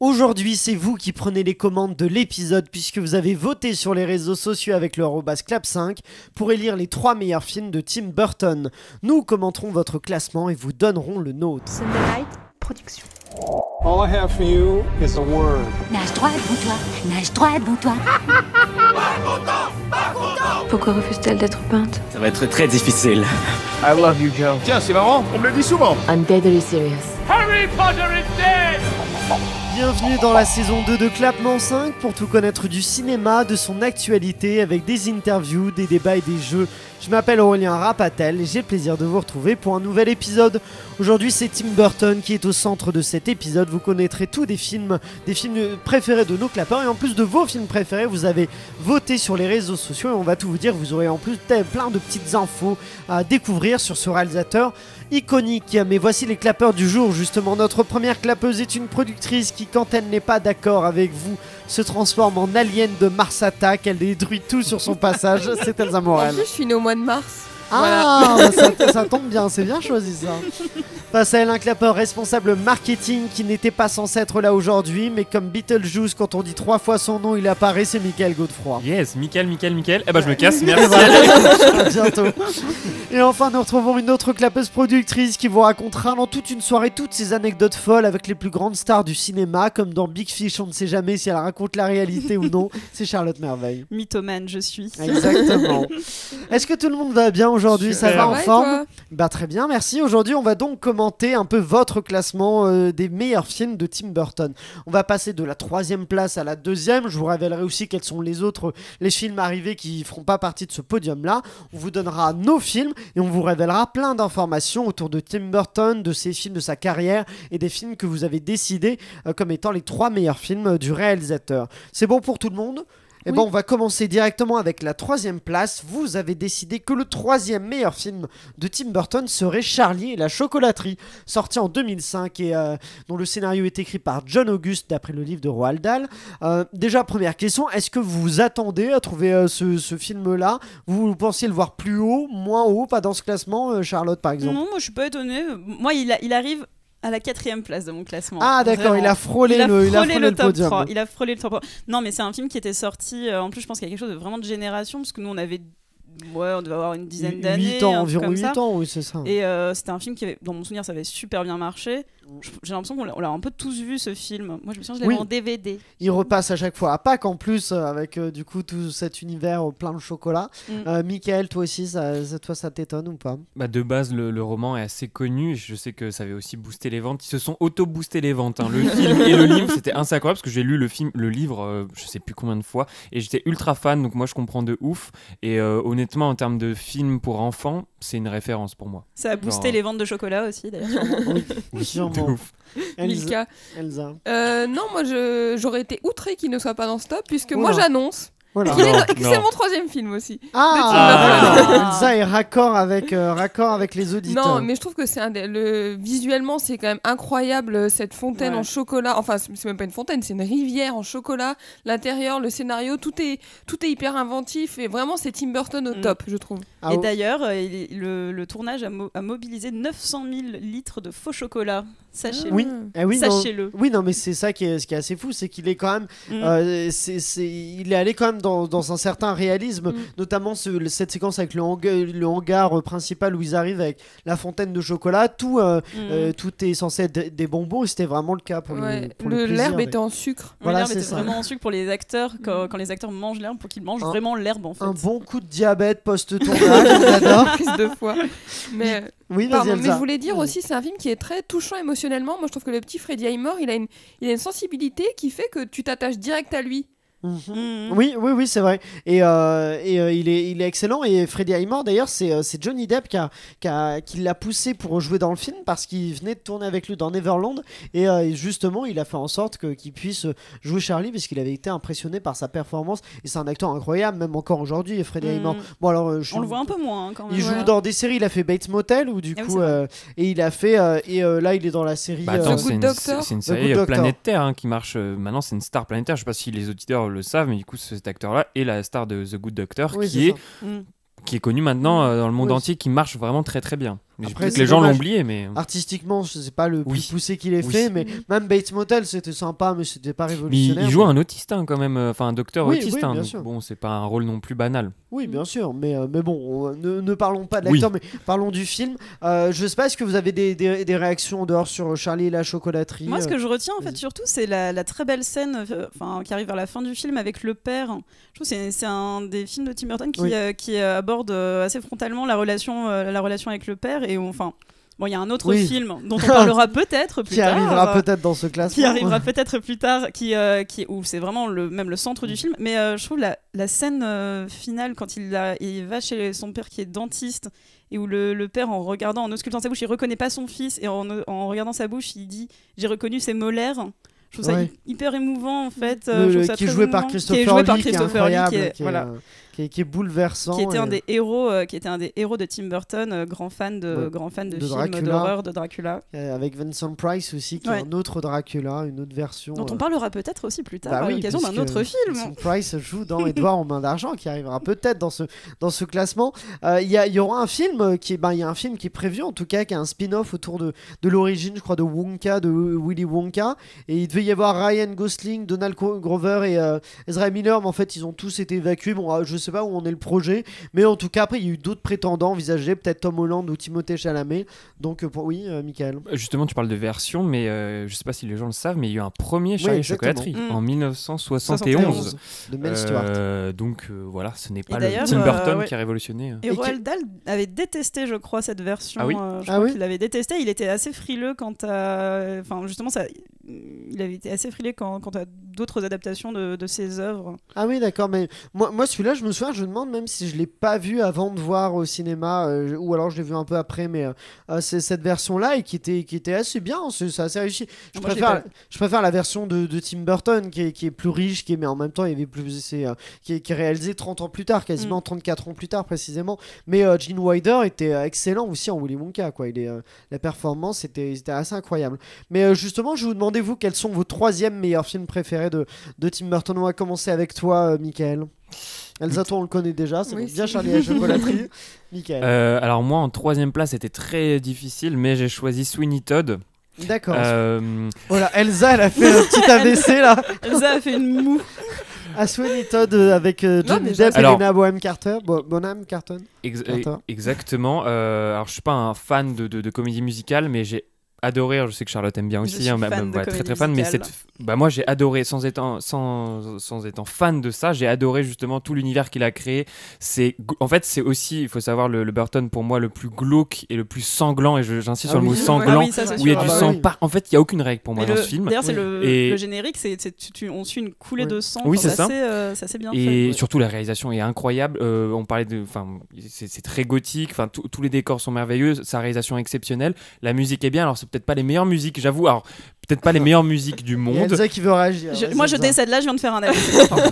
Aujourd'hui, c'est vous qui prenez les commandes de l'épisode puisque vous avez voté sur les réseaux sociaux avec le @clap5 pour élire les 3 meilleurs films de Tim Burton. Nous commenterons votre classement et vous donnerons le nôtre. Sunday Night Production. All I have for you is a word. Nage droit devant toi, nage droit devant toi. Pourquoi refuse-t-elle d'être peinte? Ça va être très difficile. I love you, Joe. Tiens, c'est marrant, on me le dit souvent. I'm deadly serious. Harry Potter is dead! Bienvenue dans la saison 2 de Clapement 5 pour tout connaître du cinéma, de son actualité avec des interviews, des débats et des jeux. Je m'appelle Aurélien Rapatel et j'ai le plaisir de vous retrouver pour un nouvel épisode. Aujourd'hui, c'est Tim Burton qui est au centre de cet épisode. Vous connaîtrez tous des films préférés de nos clapeurs et en plus de vos films préférés, vous avez voté sur les réseaux sociaux et on va tout vous dire. Vous aurez en plus plein de petites infos à découvrir sur ce réalisateur iconique. Mais voici les clapeurs du jour. Justement, notre première clapeuse est une productrice qui, quand elle n'est pas d'accord avec vous, se transforme en alien de Mars Attack. Elle détruit tout sur son passage. C'est Elsa Morel. En plus, je suis née au mois de mars. Ah, ça tombe bien, c'est bien choisi ça. Face à elle, un clapeur responsable marketing qui n'était pas censé être là aujourd'hui, mais comme Beetlejuice, quand on dit 3 fois son nom, il apparaît, c'est Michael Godefroy. Yes, Michael. Eh ben je me casse, merci. À bientôt. Et enfin, nous retrouvons une autre clapeuse productrice qui vous racontera dans toute une soirée toutes ces anecdotes folles avec les plus grandes stars du cinéma, comme dans Big Fish, on ne sait jamais si elle raconte la réalité ou non. C'est Charlotte Merveille. Mythomane, je suis. Exactement. Est-ce que tout le monde va bien aujourd'hui? Ça va en forme? Toi Bah très bien, merci. Aujourd'hui, on va donc commenter un peu votre classement des meilleurs films de Tim Burton. On va passer de la 3e place à la 2e. Je vous révélerai aussi quels sont les films arrivés qui feront pas partie de ce podium-là. On vous donnera nos films et on vous révélera plein d'informations autour de Tim Burton, de ses films, de sa carrière et des films que vous avez décidés comme étant les 3 meilleurs films du réalisateur. C'est bon pour tout le monde? Et Oui. bon, on va commencer directement avec la 3e place. Vous avez décidé que le 3e meilleur film de Tim Burton serait Charlie et la chocolaterie, sorti en 2005 et dont le scénario est écrit par John August d'après le livre de Roald Dahl. Déjà, première question, est-ce que vous vous attendez à trouver ce film-là? Vous pensiez le voir plus haut, moins haut, pas dans ce classement, Charlotte par exemple? Non, moi je suis pas étonnée. Moi, il arrive à la 4e place de mon classement. Ah d'accord, Vraiment. il a frôlé le top podium. 3. Il a frôlé le top 3. Non, mais c'est un film qui était sorti. En plus, je pense qu'il y a quelque chose de vraiment de génération, parce que nous, on devait avoir une dizaine d'années. 8 ans, un truc environ comme 8 ça. ans, oui, c'est ça. Et c'était un film qui avait, dans mon souvenir, ça avait super bien marché. J'ai l'impression qu'on l'a un peu tous vu, ce film. Moi, je me souviens, je l'avais Oui. en DVD. Il repasse à chaque fois à Pâques en plus avec du coup tout cet univers plein de chocolat. Michael, toi aussi, ça t'étonne ou pas? Bah de base, le roman est assez connu. Et je sais que ça avait aussi boosté les ventes. Ils se sont auto-boosté les ventes. Hein. Le film et le livre, c'était assez incroyable parce que j'ai lu le livre, je sais plus combien de fois, et j'étais ultra fan. Donc moi, je comprends de ouf. Et honnêtement, en termes de film pour enfants, c'est une référence pour moi. Ça a boosté les ventes de chocolat aussi, d'ailleurs. sûrement. Oui, sûrement. De ouf. Milka. Elsa. Non, moi j'aurais été outrée qu'il ne soit pas dans ce top, puisque Oula. moi j'annonce Voilà. qu'il est Non, que c'est non. mon 3e film aussi. Ah, Tim d'accord. Elsa est raccord avec les auditeurs. Non, mais je trouve que visuellement c'est quand même incroyable, cette fontaine Ouais. en chocolat. Enfin, c'est même pas une fontaine, c'est une rivière en chocolat. L'intérieur, le scénario, tout est hyper inventif et vraiment c'est Tim Burton au top, je trouve. Ah, Et oh. d'ailleurs, le tournage a mobilisé 900 000 litres de faux chocolat. Sachez-le. Oui, oui, non. Sachez-le. Oui, non, mais c'est ça ce qui est assez fou, c'est qu'il est quand même, il est allé quand même dans un certain réalisme, notamment cette séquence avec le hangar principal où ils arrivent avec la fontaine de chocolat, tout est censé être des bonbons, et c'était vraiment le cas pour Ouais, pour le plaisir. l'herbe était en sucre. Voilà, L'herbe c'est était ça. vraiment en sucre pour les acteurs, quand les acteurs mangent l'herbe, pour qu'ils mangent vraiment l'herbe en fait. Un bon coup de diabète post-tournage, on adore. Prise de fois. Mais Oui, vas-y, pardon, mais Elsa. je voulais dire aussi, c'est un film qui est très touchant émotionnellement. Moi, je trouve que le petit Freddie Highmore, il a une sensibilité qui fait que tu t'attaches direct à lui. Oui, c'est vrai. Et il est excellent. Et Freddie Highmore, d'ailleurs, c'est Johnny Depp qui l'a poussé pour jouer dans le film parce qu'il venait de tourner avec lui dans Neverland. Et justement, il a fait en sorte qu'il puisse jouer Charlie parce qu'il avait été impressionné par sa performance. Et c'est un acteur incroyable, même encore aujourd'hui, Freddie Highmore. Bon, alors, On le voit un peu moins quand même. il joue dans des séries. Il a fait Bates Motel, où du Ah oui, coup, c'est vrai. et il a fait. Là, il est dans la série. Bah attends, The Good Doctor. c'est une The série Good Doctor. planétaire hein, qui marche. Maintenant, c'est une star planétaire. Je sais pas si les auditeurs le savent, mais du coup, cet acteur-là est la star de The Good Doctor, Oui, qui c'est est connu maintenant dans le monde Oui. entier, qui marche vraiment très très bien. Mais Après, peut-être c'est les gens l'ont dommage. oublié, mais Artistiquement, je sais pas le plus Oui. poussé qu'il ait Oui. fait, mais même Bates Motel, c'était sympa, mais c'était pas Mais révolutionnaire. il joue un autiste quand même, enfin un docteur Oui, autiste. oui, bien Donc, sûr. bon, c'est pas un rôle non plus banal. Oui, bien sûr, mais bon, ne parlons pas de Oui. l'acteur, mais parlons du film. Je sais pas, est-ce que vous avez des réactions en dehors sur Charlie et la chocolaterie Moi, ce que je retiens en fait vas-y. surtout, c'est la très belle scène qui arrive vers la fin du film avec le père. Je trouve que c'est un des films de Tim Burton qui aborde assez frontalement la relation avec le père. Et bon, il y a un autre Oui. film dont on parlera peut-être plus qui tard. arrivera peut-être dans ce classement. Qui arrivera peut-être plus tard, où c'est vraiment même le centre du film. Mais je trouve la scène finale, quand il va chez son père qui est dentiste, et où le père, en regardant, en auscultant sa bouche, il reconnaît pas son fils, et en regardant sa bouche, il dit « J'ai reconnu ses molaires ». Je trouve ça Ouais. hyper émouvant, en fait. Le- je trouve ça qui est très joué par émouvant. Christopher Qui est joué par Lee, qui est Christopher incroyable, Lee, qui est qui est bouleversant. qui était un et- des héros, de Tim Burton, grand fan de De films Dracula. d'horreur de Dracula, avec Vincent Price aussi, qui Ouais. est un autre Dracula, une autre version. dont on parlera peut-être aussi plus tard Bah à oui, l'occasion d'un puisque autre film. Vincent Price joue dans Edouard en main d'argent, qui arrivera peut-être dans ce classement. Il y aura un film il y a un film qui est prévu en tout cas, qui a un spin-off autour de l'origine, je crois, de Wonka, de Willy Wonka, et il devait y avoir Ryan Gosling, Donald Grover et Ezra Miller, mais en fait ils ont tous été évacués. Bon, je sais pas où en est le projet, mais en tout cas après il y a eu d'autres prétendants envisagés, peut-être Tom Holland ou Timothée Chalamet. Donc Michael. Justement, tu parles de version, mais je sais pas si les gens le savent, mais il y a eu un premier Charlie et la exactement. chocolaterie Mm. en 1971. de Mel Stewart. Donc voilà, ce n'est pas le d'ailleurs, Tim Burton ouais. qui a révolutionné. Et Roald Dahl avait détesté, je crois, cette version. Ah oui je Ah crois oui qu'il l'avait détesté. Il était assez frileux quant à. Enfin, justement, il avait été assez frileux quant à d'autres adaptations de ses œuvres. Ah oui, d'accord, mais moi celui-là, je me souviens, je me demande même si je l'ai pas vu avant de voir au cinéma, ou alors je l'ai vu un peu après, mais c'est cette version-là et qui était assez bien, c'est assez réussi. Je Moi, je préfère la version de Tim Burton qui est plus riche, mais en même temps, il y avait qui est réalisé 30 ans plus tard, quasiment 34 ans plus tard précisément. Mais Gene Wilder était excellent aussi en Willy Wonka, quoi. La performance était assez incroyable. Mais justement, je vous demandais, vous, quels sont vos troisièmes meilleurs films préférés de Tim Burton. On va commencer avec toi, Michael. Elsa, toi on le connaît déjà, c'est Oui, bien si. Charlie et la chocolaterie. Michael. Alors moi, en troisième place, c'était très difficile, mais j'ai choisi Sweeney Todd. D'accord. Euh, Voilà, Elsa, elle a fait un petit AVC là. Elsa a fait une moue. À Sweeney Todd avec Johnny déjà, Depp et alors- Helena Bonham Carter. Bonham Carter. Carter. Exactement. Alors, je suis pas un fan de comédie musicale, mais j'ai adoré. Je sais que Charlotte aime bien Je aussi, suis fan de très comédie très fan. Mais musicale. moi, j'ai adoré, sans étant fan de ça, j'ai adoré justement tout l'univers qu'il a créé. En fait, c'est aussi, il faut savoir, le Burton pour moi le plus glauque et le plus sanglant. Et j'insiste sur le mot oui. sanglant, Ah oui, ça, c'est où il y a sûr. du Ah bah sang. oui. En fait, il y a aucune règle pour moi dans ce film. D'ailleurs, c'est Et- le générique, on suit une coulée Oui. de sang. Oui, Enfin, c'est ça. C'est assez bien Et fait. surtout la réalisation est incroyable. On parlait c'est très gothique. Enfin, tous les décors sont merveilleux. Sa réalisation est exceptionnelle. La musique est bien. Alors c'est peut-être pas les meilleures musiques, j'avoue. Alors peut-être pas les meilleures musiques du Il y a monde. Elsa qui veut réagir. Moi, je Elsa. décède là, je viens de faire un avis.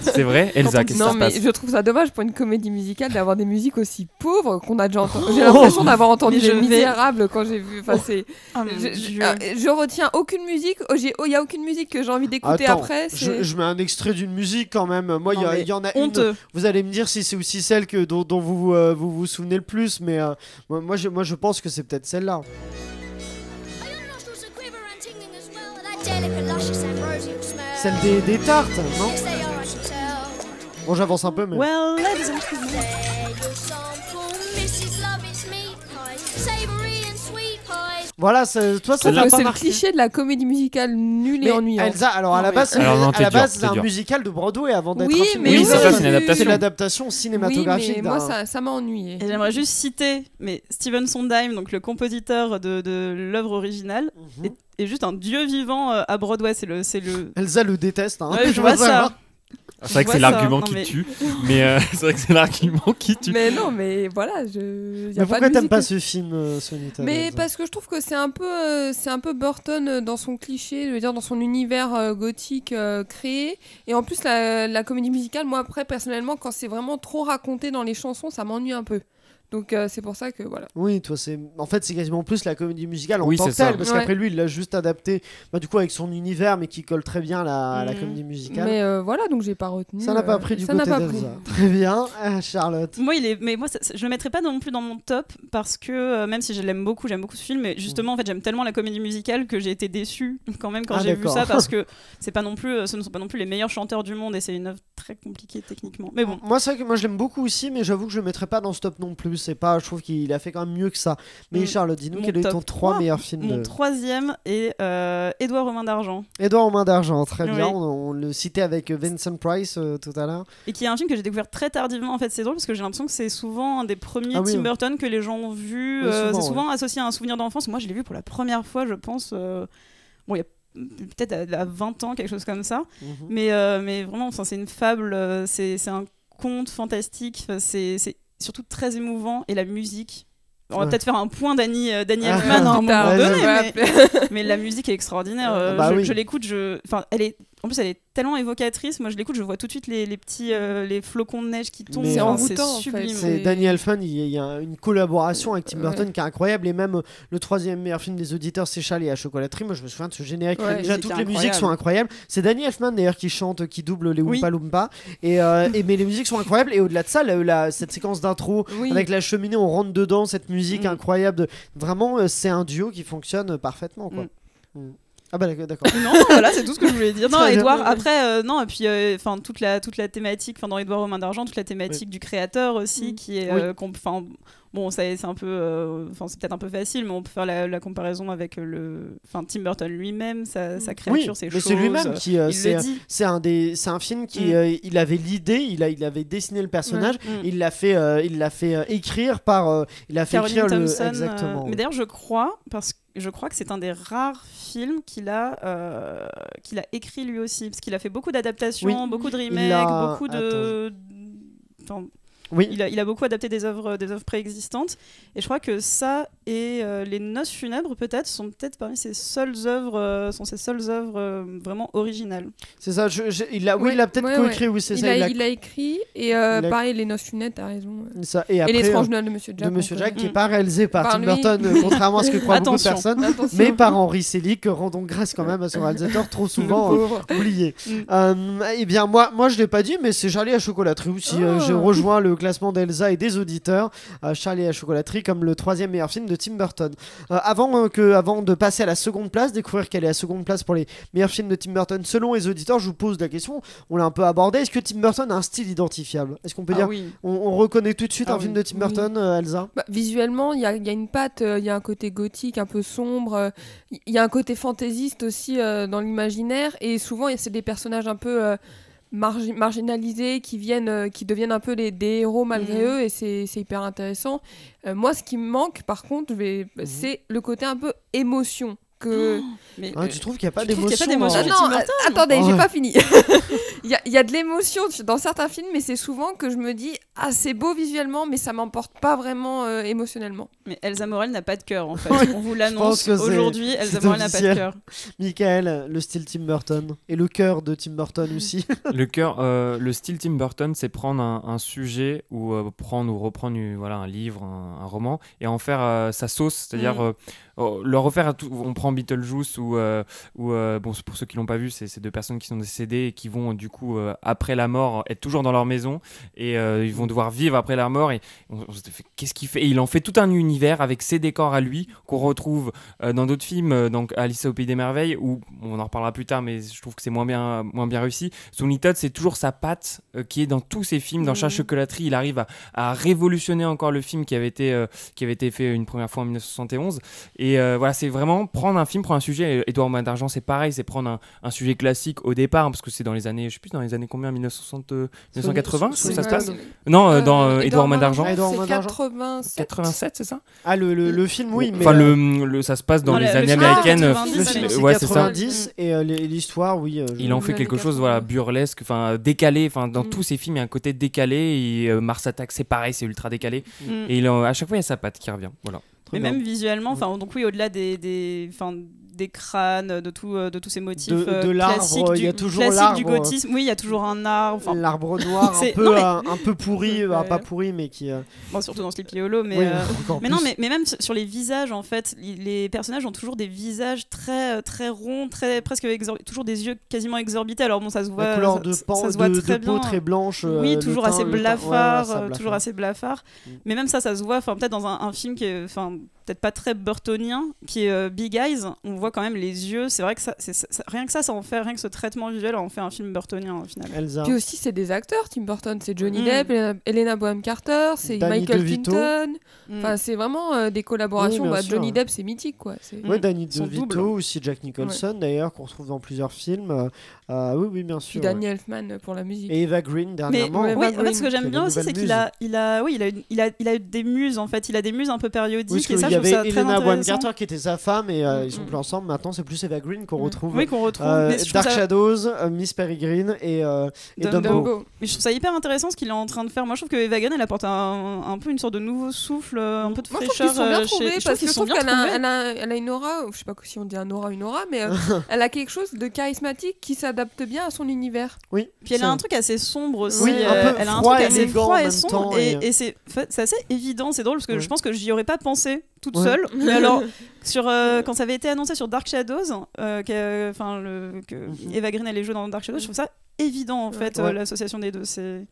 C'est vrai, Elsa, qu'est-ce qui Non, se mais passe? je trouve ça dommage pour une comédie musicale d'avoir des musiques aussi pauvres qu'on a déjà entendu. J'ai l'impression d'avoir entendu Mais je Les vais- Misérables quand j'ai vu. Enfin, c'est. Ah, mon Dieu. Je retiens aucune musique. Il y a aucune musique que j'ai envie d'écouter Attends, après. je mets un extrait d'une musique quand même. Moi, Non, mais il y en a une. honteux. Vous allez me dire si c'est aussi celle dont vous souvenez le plus, mais moi je pense que c'est peut-être celle-là. Celle des tartes, non? Bon, j'avance un peu, mais. Well, ladies and gentlemen. Voilà, toi ça Je t'a trouve que pas c'est le marqué. cliché de la comédie musicale nulle Mais et ennuyante. Elsa, alors à la Non, base, mais- Alors non, t'es dur, c'est un dur. musical de Broadway avant d'être Oui, un film. mais Oui, c'est ça, c'est une C'est adaptation. l'adaptation Oui, cinématographique mais d'un. moi ça m'a ennuyé. Et j'aimerais juste citer Stephen Sondheim, donc le compositeur de l'œuvre originale, Mhm. est juste un dieu vivant à Broadway. C'est le. Elsa le déteste. Hein. Ouais, je vois ça. C'est vrai que Je c'est vois ça, l'argument non, qui mais- tue. Mais c'est vrai que c'est l'argument qui tue. Mais non, mais voilà, y a Mais pas pourquoi de t'aimes musique. pas ce film, Sony Todd, Mais Elsa parce que je trouve que c'est un peu Burton dans son cliché, je veux dire dans son univers gothique créé. Et en plus la comédie musicale, moi après personnellement, quand c'est vraiment trop raconté dans les chansons, ça m'ennuie un peu. Donc c'est pour ça que voilà. Oui, toi, en fait, c'est quasiment plus la comédie musicale en Oui, tant que c'est ça. telle, parce qu'après lui, il l'a juste adapté, du coup, avec son univers, mais qui colle très bien à la comédie musicale. Mais voilà, donc j'ai pas retenu. Ça n'a pas pris du côté d'Elsa. Très bien, Charlotte. Mais moi, je le mettrais pas non plus dans mon top parce que même si je l'aime beaucoup, j'aime beaucoup ce film, mais justement, en fait, j'aime tellement la comédie musicale que j'ai été déçue quand même quand j'ai vu ça, parce que ce ne sont pas non plus les meilleurs chanteurs du monde et c'est une œuvre très compliquée techniquement. Mais bon. Moi, c'est vrai que moi je l'aime beaucoup aussi, mais j'avoue que je le mettrais pas dans ce top non plus. Je trouve qu'il a fait quand même mieux que ça. Mais Charlotte, dis-nous quel est ton 3 meilleurs films. Mon troisième est Édouard aux mains d'argent. Édouard aux mains d'argent, très bien. Oui. On le citait avec Vincent Price tout à l'heure. Et qui est un film que j'ai découvert très tardivement. En fait, c'est drôle parce que j'ai l'impression que c'est souvent un des premiers Tim Burton que les gens ont vu. C'est souvent associé à un souvenir d'enfance. Moi, je l'ai vu pour la première fois, je pense. Il y a peut-être à 20 ans, quelque chose comme ça. Mais vraiment, c'est une fable, c'est un conte fantastique, c'est surtout très émouvant, et la musique. On va peut-être faire un point d'Annie Elfman à un moment donné, mais la musique est extraordinaire. Je l'écoute, en plus elle est tellement évocatrice. Moi je l'écoute, je vois tout de suite les petits les flocons de neige qui tombent. C'est envoûtant, c'est sublime. C'est Danny Elfman, il y a une collaboration avec Tim Burton qui est incroyable, et même le troisième meilleur film des auditeurs, c'est Charlie et la chocolaterie. Moi je me souviens de ce générique. Déjà toutes les musiques sont incroyables. C'est Danny Elfman d'ailleurs qui chante, qui double les Oompa Loompa, mais les musiques sont incroyables, et au-delà de ça, cette séquence d'intro avec la cheminée, on rentre dedans, cette musique incroyable. Vraiment, c'est un duo qui fonctionne parfaitement, quoi. Ah bah d'accord. Non, voilà, c'est tout ce que je voulais dire. Non, Édouard, après, non, et puis toute la thématique, dans Édouard aux mains d'argent, toute la thématique du créateur aussi, qui est, bon, c'est un peu, c'est peut-être un peu facile, mais on peut faire la comparaison avec Tim Burton lui-même, sa créature, ses choses. Mais c'est lui-même qui, c'est un film qui, il avait l'idée, il avait dessiné le personnage, il l'a fait écrire par, il a fait écrire Thompson, exactement. Mais d'ailleurs, je crois que c'est un des rares films qu'il a écrit lui aussi, parce qu'il a fait beaucoup d'adaptations, beaucoup de remakes, beaucoup de... Il a beaucoup adapté des œuvres préexistantes, et je crois que ça et Les Noces funèbres sont peut-être parmi ses seules œuvres vraiment originales. C'est ça, il a peut-être coécrit, c'est ça. Il a écrit, et pareil, Les Noces funèbres, t'as raison. Ça, et l'étrange Noël de Monsieur Jack. De Monsieur Jack, qui n'est pas réalisé par Tim Burton, contrairement à ce que croient beaucoup de personnes, mais par Henry Selick, rendons grâce quand même à son réalisateur, trop souvent oublié. Eh bien, moi je l'ai pas dit, mais c'est Charlie à la chocolaterie aussi. J'ai rejoint le classement d'Elsa et des auditeurs, Charlie à la chocolaterie comme le troisième meilleur film de Tim Burton. Avant de passer à la seconde place, découvrir quelle est la seconde place pour les meilleurs films de Tim Burton selon les auditeurs, je vous pose la question, on l'a un peu abordé, est-ce que Tim Burton a un style identifiable? Est-ce qu'on peut dire on reconnaît tout de suite un film de Tim Burton, Elsa? Visuellement, il y a une patte, il y a un côté gothique un peu sombre, il y a un côté fantaisiste aussi dans l'imaginaire, et souvent c'est des personnages un peu marginalisés qui deviennent un peu des héros malgré eux, et c'est hyper intéressant. Moi, ce qui me manque par contre, c'est le côté un peu émotion. Tu trouves qu'il n'y a pas d'émotion? Non, attendez, j'ai pas fini. Il y a de l'émotion dans certains films, mais c'est souvent que je me dis c'est beau visuellement, mais ça m'emporte pas vraiment émotionnellement. Mais Elsa Morel n'a pas de cœur en fait. On vous l'annonce aujourd'hui, Elsa Morel n'a pas de cœur. Michael, le style Tim Burton et le cœur de Tim Burton aussi. Le style Tim Burton, c'est prendre un sujet ou reprendre un livre, un roman, et en faire sa sauce, c'est-à-dire le refaire on prend Beetlejuice ou pour ceux qui l'ont pas vu, c'est deux personnes qui sont décédées et qui vont du coup après la mort être toujours dans leur maison, et ils vont devoir vivre après leur mort, et on se fait qu'est-ce qu'il fait, et il en fait tout un univers avec ses décors à lui qu'on retrouve dans d'autres films, donc Alice au pays des merveilles, où on en reparlera plus tard, mais je trouve que c'est moins bien réussi. Sweeney Todd, c'est toujours sa patte qui est dans tous ses films. Dans Charlie chocolaterie, il arrive à révolutionner encore le film qui avait été fait une première fois en 1971, et voilà, c'est vraiment prendre un sujet. Édouard aux mains d'argent, c'est pareil, c'est prendre un sujet classique au départ, parce que c'est dans les années, je sais plus, dans les années combien, 1980 ça se passe? Non, dans Édouard aux mains d'argent. C'est 87, c'est ça? Le film, oui, mais ça se passe dans les années américaines. Le film, c'est 90, et l'histoire, oui. Il en fait quelque chose, burlesque, décalé. Dans tous ses films, il y a un côté décalé, et Mars Attack, c'est pareil, c'est ultra décalé. Et à chaque fois, il y a sa patte qui revient. Voilà. Mais même visuellement, donc oui, au-delà des des crânes, de tous ces motifs de l'arbre, classiques il y a toujours classiques du l'arbre. gothisme. Oui, il y a toujours un arbre. Enfin, L'arbre noir un peu pourri, pas pourri, mais qui. Bon, surtout dans Sleepy Hollow, mais Oui, mais non, mais même sur les visages, en fait, les personnages ont toujours des visages très très ronds, très presque toujours des yeux quasiment exorbités. Alors bon, ça se voit. La couleur ça se voit très de peau bien. très blanche. Oui, toujours assez blafard, blafard. toujours assez blafard. Mais même ça se voit. Enfin, peut-être dans un film qui est, enfin, peut-être pas très burtonien, qui est Big Eyes. On voit quand même les yeux. C'est vrai que rien que ça en fait, rien que ce traitement visuel en fait un film burtonien au final. Elsa. Puis aussi, c'est des acteurs, Tim Burton. C'est Johnny Depp, Helena Bonham Carter, c'est Danny Michael DeVito. Clinton. Enfin, c'est vraiment des collaborations. Oui, bien sûr. Johnny Depp, c'est mythique, quoi. Ouais, Danny Son DeVito, double. aussi Jack Nicholson d'ailleurs, qu'on retrouve dans plusieurs films. Oui, bien sûr. Puis Danny Elfman pour la musique. Et Eva Green Mais dernièrement. oui, Eva en fait, ce que Green, j'aime bien aussi, c'est qu'il a eu des muses en fait. Il a des muses un peu périodiques. Oui, parce et ça, qu'il y je trouve ça avait très Helena Bonham intéressant. Carter qui était sa femme et ils sont plus ensemble. Maintenant, c'est plus Eva Green qu'on retrouve. Oui, qu'on retrouve. Mais je trouve Dark ça- Shadows, Miss Peregrine et Dumbo. Dumbo. Mais je trouve ça hyper intéressant ce qu'il est en train de faire. Moi, je trouve que Eva Green, elle apporte un peu une sorte de nouveau souffle, un peu de Moi, je trouve fraîcheur. qu'ils sont bien chez- trouvés je parce que qu'ils je sont trouve bien trouvés. elle a une aura, je sais pas si on dit une aura, mais elle a quelque chose de charismatique qui s'adapte bien à son univers. Oui. Puis elle a un truc assez sombre aussi. Oui, un peu elle a un froid truc et assez élégant en froid et même sombre. temps, Et c'est assez évident. C'est drôle parce que je pense que j'y aurais pas pensé toute Ouais. seule. Mais alors, quand ça avait été annoncé sur Dark Shadows, que Eva Green allait jouer dans Dark Shadows, je trouve ça évident en fait, Ouais. l'association des deux. Après, Ils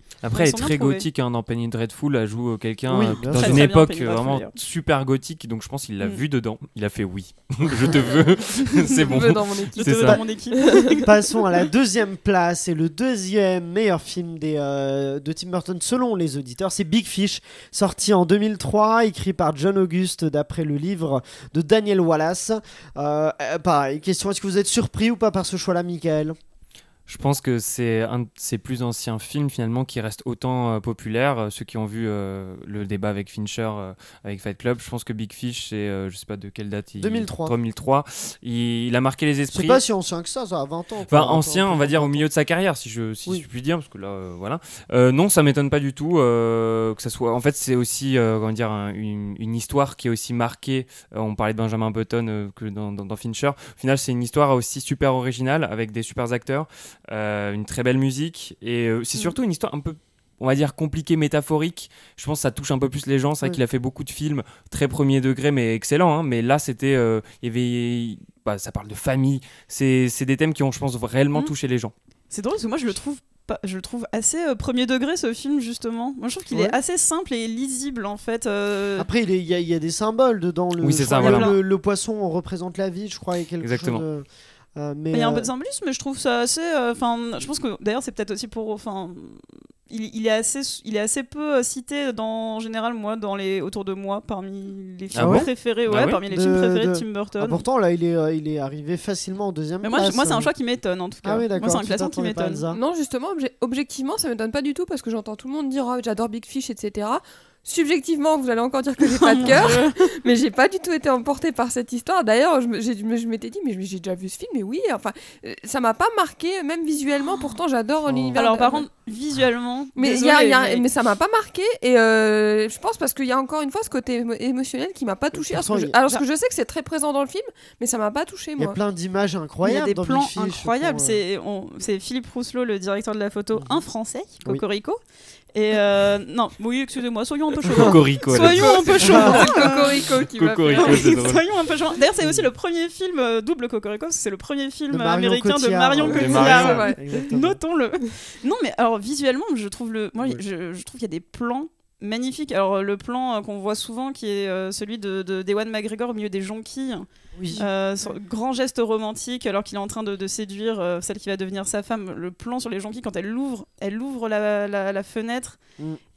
elle est sont bien très trouvés. gothique dans Penny Dreadful. Elle joue quelqu'un Oui, bien dans sûr. une Très bien, époque Penny Dreadful, vraiment d'ailleurs. super gothique. Donc je pense qu'il l'a vu dedans. Il a fait oui. Je te veux. C'est bon. Je veux dans mon équipe. C'est Je te veux ça. dans mon équipe. Passons à la deuxième place et le deuxième meilleur film de Tim Burton selon les auditeurs, c'est Big Fish, sorti en 2003, écrit par John August d'après le livre de Daniel Wallace. Pareil, question, est-ce que vous êtes surpris ou pas par ce choix-là, Michael ? Je pense que c'est un de ses plus anciens films finalement qui reste autant populaire. Ceux qui ont vu le débat avec Fincher, avec Fight Club, je pense que Big Fish, c'est je sais pas de quelle date. 2003. Il a marqué les C'est esprits. pas si ancien que ça a 20 ans. Enfin, ancien, on va dire au milieu de sa carrière, si je puis dire, parce que là, voilà. Non, ça m'étonne pas du tout que ça soit. En fait, c'est aussi, comment dire, une histoire qui est aussi marquée. On parlait de Benjamin Button que dans Fincher. Au final, c'est une histoire aussi super originale avec des super acteurs, une très belle musique, et c'est surtout une histoire un peu, on va dire, compliquée, métaphorique. Je pense que ça touche un peu plus les gens. C'est vrai qu'il a fait beaucoup de films très premier degré, mais excellents. Hein. Mais là, c'était, ça parle de famille. C'est des thèmes qui ont, je pense, réellement touché les gens. C'est drôle parce que moi je le trouve assez premier degré ce film justement. Moi je trouve qu'il est assez simple et lisible en fait. Après il y a des symboles dedans. Oui, c'est ça, crois, voilà. le poisson représente la vie, je crois, et quelque Exactement. chose de... mais Il y a un peu de symbolisme, mais je trouve ça assez. Je pense que d'ailleurs c'est peut-être aussi pour. Il est assez peu cité en général, moi, autour de moi, parmi les films préférés, parmi les films préférés de Tim Burton. Pourtant là, il est arrivé facilement en deuxième mais place. moi c'est un choix qui m'étonne en tout cas. Ah oui, d'accord. Moi c'est un classement qui m'étonne. Non, justement, objectivement, ça m'étonne pas du tout parce que j'entends tout le monde dire j'adore Big Fish, etc. Subjectivement, vous allez encore dire que j'ai pas de cœur, mais j'ai pas du tout été emportée par cette histoire. D'ailleurs, je m'étais dit, mais j'ai déjà vu ce film, mais oui, enfin, ça m'a pas marqué, même visuellement. Pourtant, j'adore l'univers. Alors, par contre, visuellement, mais désolée, mais ça m'a pas marqué, et je pense parce qu'il y a encore une fois ce côté émotionnel qui m'a pas touché. Alors que je sais que c'est très présent dans le film, mais ça m'a pas touché. Il y a plein d'images incroyables. Il y a des plans Big Fish, incroyables. C'est Philippe Rousselot, le directeur de la photo, un Français, Cocorico. Et non, oui, excusez-moi, soyons un peu chauds. Cocorico. Soyons un peu chauds. C'est Cocorico qui va faire. Soyons un peu chauds. D'ailleurs, c'est aussi le premier film double Cocorico, parce que c'est le premier film américain de Cotillard. Marion De Cotillard. Marion. Notons-le. Non, mais alors visuellement, je trouve je trouve qu'il y a des plans magnifiques. Alors le plan qu'on voit souvent, qui est celui d'Ewan McGregor au milieu des jonquilles. Oui. Grand geste romantique alors qu'il est en train de séduire celle qui va devenir sa femme. Le plan sur les jonquilles quand elle ouvre la fenêtre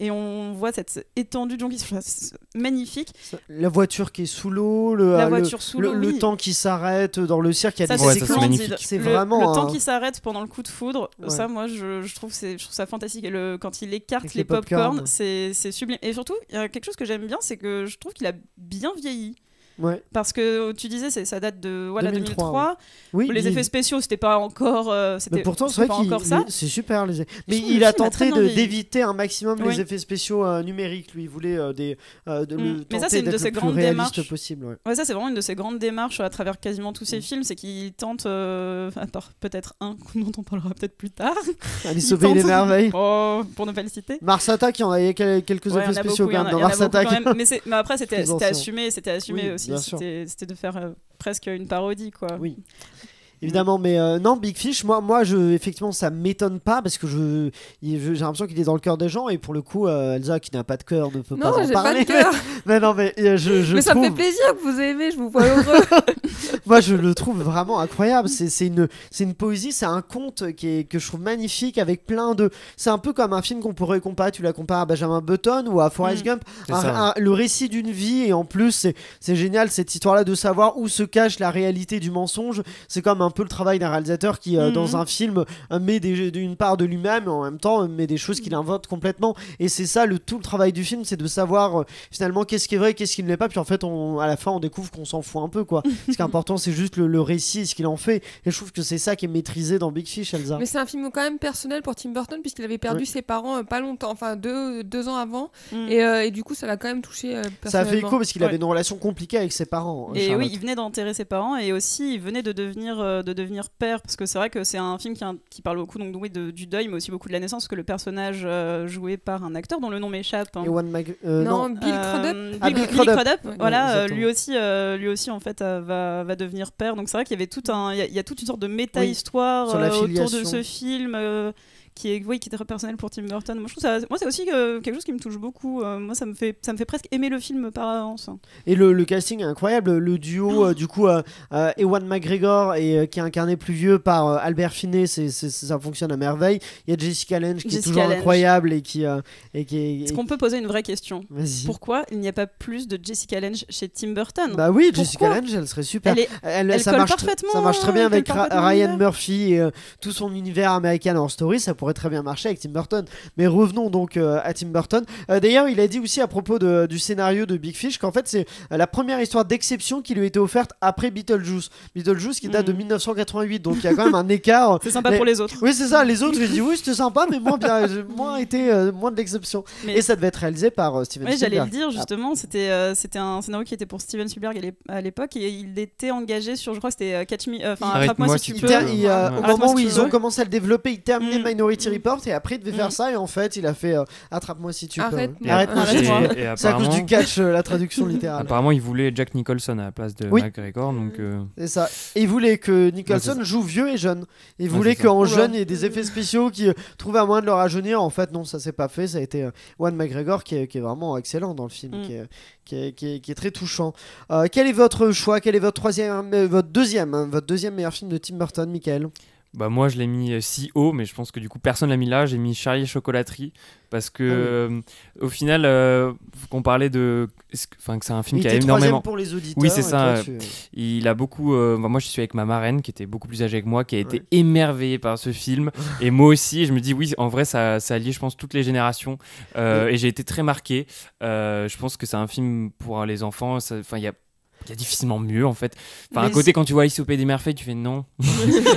et on voit cette étendue de jonquilles, c'est magnifique. La voiture qui est sous l'eau, le temps qui s'arrête dans le cirque, il y a des c'est magnifique. C'est vraiment le temps qui s'arrête pendant le coup de foudre. Ça, moi, je trouve ça fantastique. Et quand il écarte avec les popcorn. pop-corn, c'est sublime. Et surtout, il y a quelque chose que j'aime bien, c'est que je trouve qu'il a bien vieilli. Ouais. Parce que tu disais, ça date de 2003. 2003. Oui, Les effets spéciaux, c'était pas encore. Mais pourtant, c'est vrai pas qu'il encore ça. c'est super. Mais trouve il le a film a très tenté bien vieilli. d'éviter un maximum Oui. les effets spéciaux numériques. Lui, il voulait le Mais ça, tenter c'est une de d'être ses le plus grandes réaliste démarches. possible. Ouais. Ouais, ça c'est vraiment une de ses grandes démarches à travers quasiment tous ses films, c'est qu'il tente, à part peut-être un dont on parlera peut-être plus tard. Alice Il au pays des tente- merveilles. Oh, pour ne pas le citer. Mars Attack, il y en avait quelques Ouais, effets il y en a spéciaux beaucoup, quand même dans il y en a Mars beaucoup Attack. quand même. Mais après c'était Plus ancien. assumé Oui, aussi. bien sûr. C'était de faire presque une parodie quoi. Oui. Évidemment, mais non, Big Fish, moi effectivement, ça m'étonne pas parce que j'ai l'impression qu'il est dans le cœur des gens et pour le coup, Elsa qui n'a pas de cœur ne peut Non, pas en j'ai pas parler. de cœur. Mais non, mais je Mais ça me fait trouve, plaisir que vous aimez, je vous vois heureux. moi je le trouve vraiment incroyable. C'est une poésie, c'est un conte que je trouve magnifique avec plein de. C'est un peu comme un film qu'on pourrait comparer. Tu l'as comparé à Benjamin Button ou à Forrest Gump. C'est ça. Le récit d'une vie et en plus c'est génial cette histoire-là de savoir où se cache la réalité du mensonge. C'est comme un peu le travail d'un réalisateur qui dans un film met une part de lui-même et en même temps met des choses qu'il invente complètement. Et c'est ça tout le travail du film, c'est de savoir finalement qu'est-ce qui est vrai, qu'est-ce qui ne l'est pas. Puis en fait, à la fin, on découvre qu'on s'en fout un peu quoi. Ce qui est important, c'est juste le récit et ce qu'il en fait. Et je trouve que c'est ça qui est maîtrisé dans Big Fish, Elsa. Mais c'est un film quand même personnel pour Tim Burton puisqu'il avait perdu Ouais. ses parents pas longtemps, enfin 2 ans avant. Et du coup, ça l'a quand même touché personnellement. Ça a fait écho parce qu'il avait Ouais. une relation compliquée avec ses parents. Et Charlotte. oui, il venait d'enterrer ses parents et aussi il venait de devenir père parce que c'est vrai que c'est un film qui parle beaucoup donc, oui, du deuil mais aussi beaucoup de la naissance parce que le personnage joué par un acteur dont le nom m'échappe. hein. Ewan Non, Bill Crudup. Bill Crudup, Crudup. Ouais. voilà, Ouais, lui aussi en fait va devenir père. Donc c'est vrai qu'il y avait il y a toute une sorte de méta-histoire sur la autour de filiation. ce film qui est très personnel pour Tim Burton. Moi je trouve moi c'est aussi quelque chose qui me touche beaucoup. Moi ça me fait presque aimer le film par avance. Et le casting est incroyable, le duo du coup Ewan McGregor et qui est incarné plus vieux par Albert Finney, ça fonctionne à merveille. Il y a Jessica Lange qui est Jessica toujours Lange. incroyable et qui Est-ce qu'on peut poser une vraie question? Vas-y. Pourquoi il n'y a pas plus de Jessica Lange chez Tim Burton? Bah oui, Pourquoi Jessica Lange, elle serait super. Elle ça colle marche parfaitement, ça marche très bien elle avec colle parfaitement Ryan l'univers. Murphy et tout son univers American Horror Story, ça pourrait très bien marcher avec Tim Burton. Mais revenons donc à Tim Burton. D'ailleurs, il a dit aussi à propos du scénario de Big Fish qu'en fait c'est la première histoire d'exception qui lui a été offerte après Beetlejuice qui date de 1988, donc il y a quand même un écart. C'est sympa pour les autres. Oui, c'est ça, les autres ils disent oui c'était sympa mais moins de l'exception. Mais- Et ça devait être réalisé par Steven Oui, j'allais Spielberg. le dire justement, c'était un scénario qui était pour Steven Spielberg à l'époque et il était engagé sur, je crois que c'était Attrape-moi si tu peux. Au Arrête-moi moment où si tu ils ont veux. commencé à le développer, il terminait Minority Mm. Report et après il devait faire ça et en fait il a fait Attrape-moi si tu peux. Arrête-moi. Arrête-moi si tu Arrête-moi. peux. Et C'est à cause apparemment- du catch, la traduction littérale. Apparemment, il voulait Jack Nicholson à la place de Oui. McGregor, donc C'est ça. Et il voulait que Nicholson Ouais, c'est joue vieux et jeune. Il Ouais, voulait c'est ça. qu'en Oula. jeune il y ait des effets spéciaux qui trouvaient un moyen de le rajeunir. En fait, non, ça s'est pas fait. Ça a été Ewan McGregor qui est vraiment excellent dans le film, qui est très touchant. Quel est votre choix? Quel est votre deuxième meilleur film de Tim Burton, Michael? bah moi je l'ai mis si haut, mais je pense que du coup personne l'a mis là. J'ai mis Charlie et Chocolaterie parce que au final, qu'on parlait de, enfin que c'est un film Il qui a était troisième énormément. pour les auditeurs. Oui, c'est et ça. toi, Il a beaucoup. Moi, je suis avec ma marraine qui était beaucoup plus âgée que moi, qui a été Ouais. émerveillée par ce film. Et moi aussi, je me dis, oui, en vrai, ça allie, je pense, toutes les générations. Et j'ai été très marqué. Je pense que c'est un film pour les enfants. Enfin, il y a difficilement mieux en fait. Enfin, à Mais côté, quand tu vois Alice au pays des merveilles, tu fais non. Non,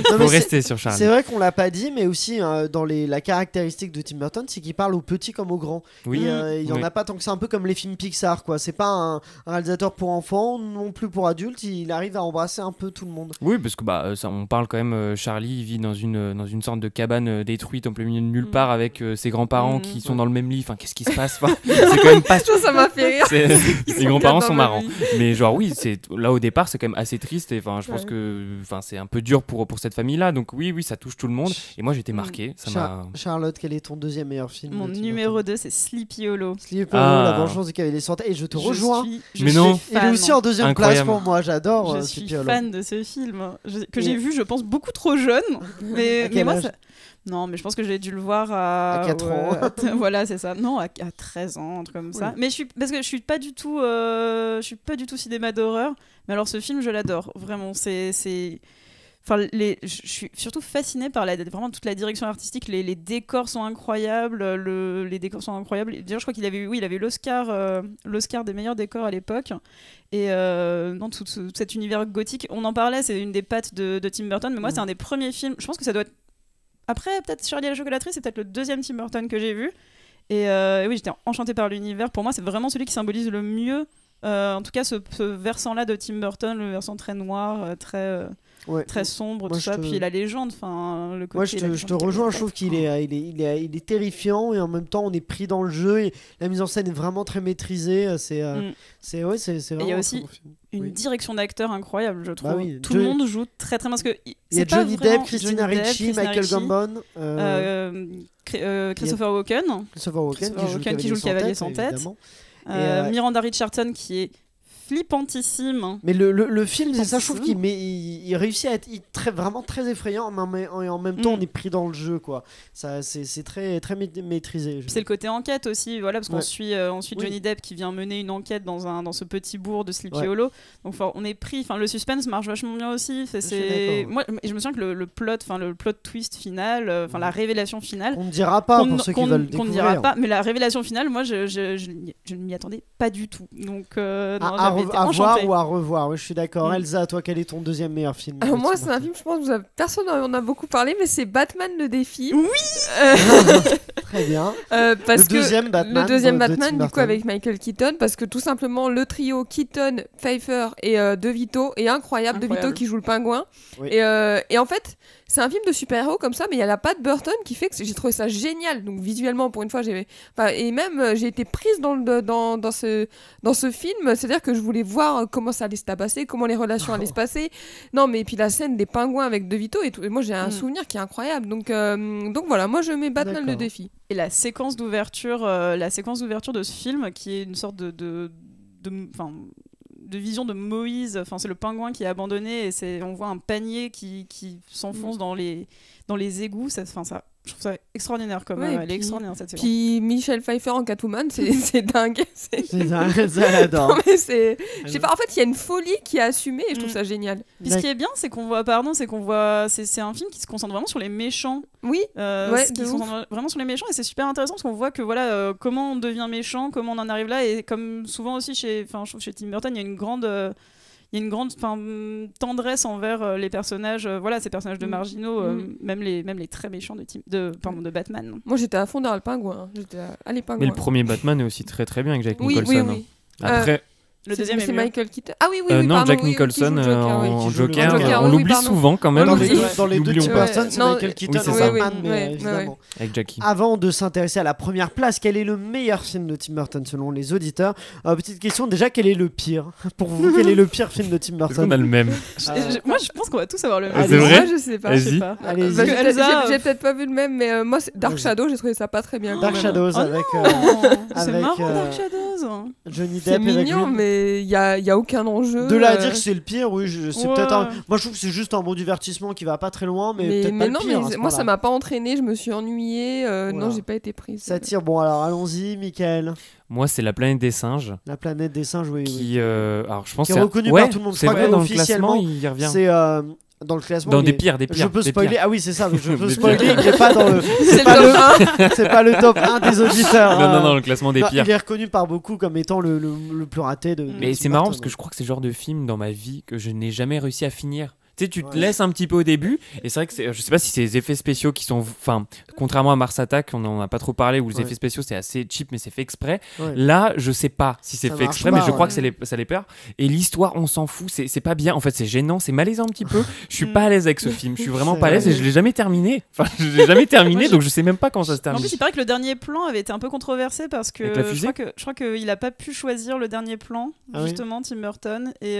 Faut mais rester sur Charlie. c'est vrai qu'on l'a pas dit, mais aussi dans la caractéristique de Tim Burton, c'est qu'il parle aux petits comme aux grands. Oui. Et, il y en Oui. a pas tant que c'est un peu comme les films Pixar, quoi. C'est pas un réalisateur pour enfants, non plus pour adultes. Il arrive à embrasser un peu tout le monde. Oui, parce que on parle quand même. Charlie, il vit dans une sorte de cabane détruite en plein milieu de nulle part avec ses grands-parents qui sont dans le même lit. Enfin, qu'est-ce qui se passe? Enfin, c'est quand même pas. Ça m'a fait rire. Ses grands-parents dans sont le marrants. lit. Mais genre oui, là au départ c'est quand même assez triste et enfin je pense Ouais. que c'est un peu dur pour cette famille là. Donc oui, ça touche tout le monde et moi j'étais marqué, ça m'a. Charlotte, quel est ton deuxième meilleur film? Mon de Tim numéro Burton? 2 c'est Sleepy Hollow. Sleepy Ah. Hollow, La vengeance du cavalier sans tête. Et je te rejoins. Mais non. Il est aussi en deuxième place Incroyable. pour moi. J'adore Je suis Sleepy Hollow. fan de ce film que Et- j'ai vu je pense beaucoup trop jeune mais quel moi âge? non mais je pense que j'ai dû le voir à 4 ans. voilà c'est ça, non à 13 ans un truc comme ça, mais parce que je suis pas du tout cinéma d'horreur, mais alors ce film je l'adore vraiment, c'est Enfin, je suis surtout fascinée par vraiment toute la direction artistique. Les décors sont incroyables. Les décors sont incroyables. D'ailleurs, je crois qu'il avait eu l'Oscar des meilleurs décors à l'époque. Et dans tout cet univers gothique, on en parlait. C'est une des pattes de Tim Burton. Mais moi, c'est un des premiers films. Je pense que ça doit être après peut-être Charlie et la chocolaterie. C'est peut-être le deuxième Tim Burton que j'ai vu. Et oui, j'étais enchantée par l'univers. Pour moi, c'est vraiment celui qui symbolise le mieux. En tout cas, ce versant-là de Tim Burton, le versant très noir, très sombre, tout ça. Puis la légende, le côté. Moi, je te rejoins. Je trouve qu'il est terrifiant et en même temps, on est pris dans le jeu. Et la mise en scène est vraiment très maîtrisée. C'est vraiment. Il y a aussi une direction d'acteur incroyable, je trouve. Bah oui, tout le monde joue très très bien. Parce que il y a Johnny Depp, Christina Ricci, Michael Gambon, Christopher Walken qui joue le cavalier sans tête. Miranda Richardson qui est flippantissime. Mais le film, c'est ça, je trouve qu'il réussit à être vraiment très effrayant, mais en même temps, on est pris dans le jeu, quoi. Ça, c'est très, très maîtrisé. C'est le côté enquête aussi, voilà, parce qu'on suit Johnny Depp qui vient mener une enquête dans ce petit bourg de Sleepy Hollow. Donc, on est pris. Le suspense marche vachement bien aussi. Moi, je me souviens que le plot twist final, la révélation finale. On ne dira pas pour ceux qui veulent découvrir. On ne dira pas, mais la révélation finale, moi, je ne m'y attendais pas du tout. Donc, à voir ou à revoir, oui, je suis d'accord. Elsa, toi, quel est ton deuxième meilleur film? Moi, c'est un film, je pense que personne n'en a beaucoup parlé, mais c'est Batman le défi. Oui. Très bien. Le deuxième Batman, du coup, Burton. avec Michael Keaton, parce que tout simplement, le trio Keaton, Pfeiffer et De Vito est incroyable. De Vito qui joue le pingouin. Oui. Et en fait, c'est un film de super-héros comme ça, mais il y a la patte Burton qui fait que j'ai trouvé ça génial. Donc visuellement, pour une fois, j'ai été prise dans ce film. C'est-à-dire que je voulais voir comment ça allait se passer, comment les relations allaient se passer. Non, mais puis la scène des pingouins avec De Vito et tout. Et moi, j'ai un souvenir qui est incroyable. Donc voilà, moi, je mets Batman le défi. Et la séquence d'ouverture de ce film, qui est une sorte de vision de Moïse. C'est le pingouin qui est abandonné et on voit un panier qui s'enfonce dans les égouts. Je trouve ça extraordinaire elle est extraordinaire cette séquence. Puis Michelle Pfeiffer en Catwoman, c'est dingue. C'est dingue, ça j'adore. Non, mais je sais pas, en fait, il y a une folie qui est assumée et je trouve ça génial. Puis ce qui est bien, c'est qu'on voit c'est un film qui se concentre vraiment sur les méchants. Oui. Qui se concentre vraiment sur les méchants et c'est super intéressant parce qu'on voit que comment on devient méchant, comment on en arrive là et comme souvent aussi je trouve chez Tim Burton, il y a une grande tendresse envers les personnages, ces personnages de marginaux, même les très méchants de Batman. Moi j'étais à fond dans le pingouin. Mais le premier Batman est aussi très très bien avec Jack Nicholson. Oui. Après, le deuxième c'est Michael Keaton. Non, Jack Nicholson en Joker. On l'oublie souvent quand même. Dans les deux Tim Burton, c'est Michael Keaton en Batman, mais évidemment. Avec Jackie. Avant de s'intéresser à la première place, quel est le meilleur film de Tim Burton selon les auditeurs? Petite question, déjà, quel est le pire? Pour vous, quel est le pire film de Tim Burton? On a le même. Moi, je pense qu'on va tous avoir le même. C'est vrai? Moi, je sais pas. J'ai peut-être pas vu le même, mais moi, Dark Shadow, j'ai trouvé ça pas très bien. Dark Shadows avec c'est marrant, Dark Shadows. Johnny Depp. C'est mignon, mais il y a aucun enjeu. De là à dire que c'est le pire, oui, c'est peut-être moi je trouve que c'est juste un bon divertissement qui va pas très loin, mais peut-être pas le pire. Mais moi ça m'a pas entraîné, je me suis ennuyée, non, j'ai pas été prise. Ça tire. Bon, alors allons-y, Mickaël. Moi, c'est La planète des singes. La planète des singes, oui. Alors, je pense qui est reconnu par tout le monde. C'est vrai, dans le classement, il revient. C'est dans le classement. Dans des pires. Je peux spoiler. Ah oui, c'est ça. Je peux spoiler. Il n'est pas dans le. C'est pas le top 1 des auditeurs. Non, dans le classement des pires. Il est reconnu par beaucoup comme étant le plus raté de. Mais c'est marrant parce que je crois que c'est le genre de film dans ma vie que je n'ai jamais réussi à finir. Tu sais, tu te laisses un petit peu au début, et c'est vrai que je sais pas si c'est les effets spéciaux qui sont. Enfin, contrairement à Mars Attack, on en a pas trop parlé, où les effets spéciaux c'est assez cheap, mais c'est fait exprès. Là, je sais pas si c'est fait exprès, mais je crois que ça les perd. Et l'histoire, on s'en fout, c'est pas bien. En fait, c'est gênant, c'est malaisant un petit peu. Je suis pas à l'aise avec ce film, je suis vraiment pas à l'aise et je l'ai jamais terminé. Enfin, je l'ai jamais terminé, donc je sais même pas quand ça se termine. En plus, il paraît que le dernier plan avait été un peu controversé parce que je crois qu'il a pas pu choisir le dernier plan, justement, Tim Burton, et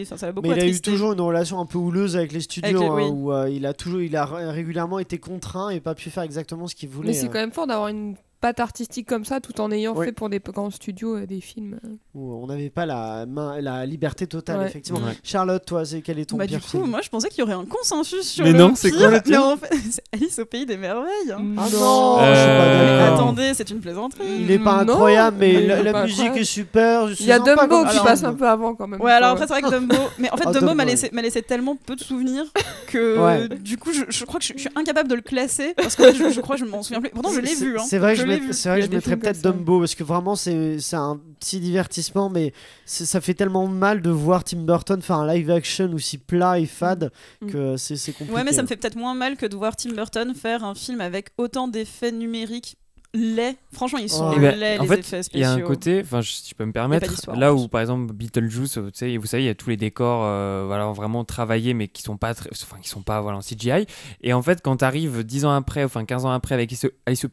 ça l'a beaucoup attristé. Mais il a eu toujours une relation un peu houleuse avec les studios, où il a régulièrement été contraint et pas pu faire exactement ce qu'il voulait. Mais c'est quand même fort d'avoir une patte artistique comme ça, tout en ayant Oui. fait pour des grands studios des films. Où on n'avait pas la liberté totale, Ouais. effectivement. Ouais. Charlotte, toi, quel est ton Bah, pire du coup, film moi je pensais qu'il y aurait un consensus sur Mais le non, c'est pire, quoi le mais en fait, c'est Alice au pays des merveilles. Ah non, je suis pas Mais d'accord. attendez, c'est une plaisanterie. Il est pas Non, incroyable, mais il est la pas musique incroyable. est super. Il y a sympa Dumbo comme qui film. passe un peu avant quand même. Ouais, alors après, c'est vrai que Dumbo. Mais en fait, Ah, Dumbo m'a Dumbo, laissé tellement peu de souvenirs que Ouais. du coup, je crois que je suis incapable de le classer parce que je crois que je m'en souviens plus. Pourtant, je l'ai vu. Hein. C'est vrai que Je je l'ai met- vu. c'est vrai Il que y a je des mettrais films peut-être comme ça. Dumbo parce que vraiment c'est un petit divertissement, mais ça fait tellement mal de voir Tim Burton faire un live action aussi plat et fade que c'est compliqué. Ouais, mais ça me fait peut-être moins mal que de voir Tim Burton faire un film avec autant d'effets numériques laids. Franchement, ils sont Oh. Eh ben, laids, en les fait, effets il spéciaux. y a un côté, enfin, si je peux me permettre, d'histoire, là en où plus. par exemple Beetlejuice, tu sais, vous savez, il y a tous les décors, voilà, vraiment travaillés, mais qui sont pas, qui sont pas, voilà, en CGI. Et en fait, quand t'arrives 10 ans après, enfin 15 ans après, avec Alice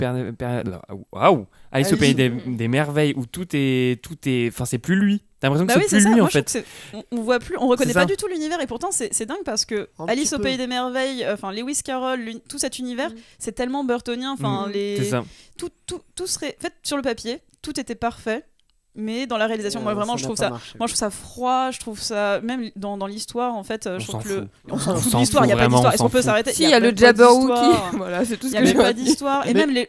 au Pays des merveilles, où tout est, enfin, c'est plus lui. T'as l'impression que Bah oui, c'est c'est plus ça. lui, Moi, en je trouve fait. que on voit plus, on reconnaît C'est ça. pas du tout l'univers et pourtant c'est dingue parce que Un Alice petit au peu. pays des merveilles, enfin Lewis Carroll, tout cet univers, c'est tellement burtonien. Enfin, C'est ça. tout serait fait sur le papier, tout était parfait, mais dans la réalisation, moi vraiment, je trouve ça. Moi, je trouve ça froid, je trouve ça. Même dans l'histoire, en fait, je trouve que le. On s'en fout de l'histoire, il n'y a pas d'histoire. Est-ce qu'on peut s'arrêter? Si, il y a le Jabberwocky. Voilà, c'est tout Il ce n'y que avait j'ai pas à dire. d'histoire. Et Mais- même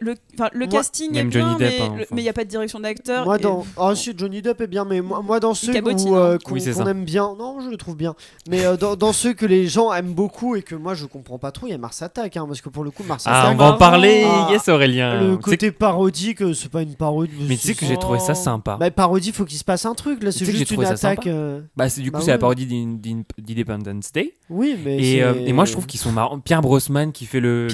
le casting est Même bien, Johnny Depp, mais hein, enfin. il n'y a pas de direction d'acteur. Moi et- dans si Johnny Depp est bien, mais moi dans ceux cabotine, où, hein. qu'on Oui, c'est qu'on ça. aime bien, non je le trouve bien, mais dans ceux que les gens aiment beaucoup et que moi je comprends pas trop, il y a Mars Attack, hein, parce que pour le coup Mars Ah, Attack, on va en parler. Ah, Yes, Aurélien. le Tu sais côté parodique, c'est pas une parodie. mais tu sais que j'ai trouvé ça sympa. Bah, parodie, faut qu'il se passe un truc là, c'est Tu sais que juste j'ai une trouvé ça attaque. Bah, du coup, bah c'est la oui. parodie d'Independence Day. Oui, mais Et moi, je trouve qu'ils sont marrants. Pierre Brosnan qui fait le.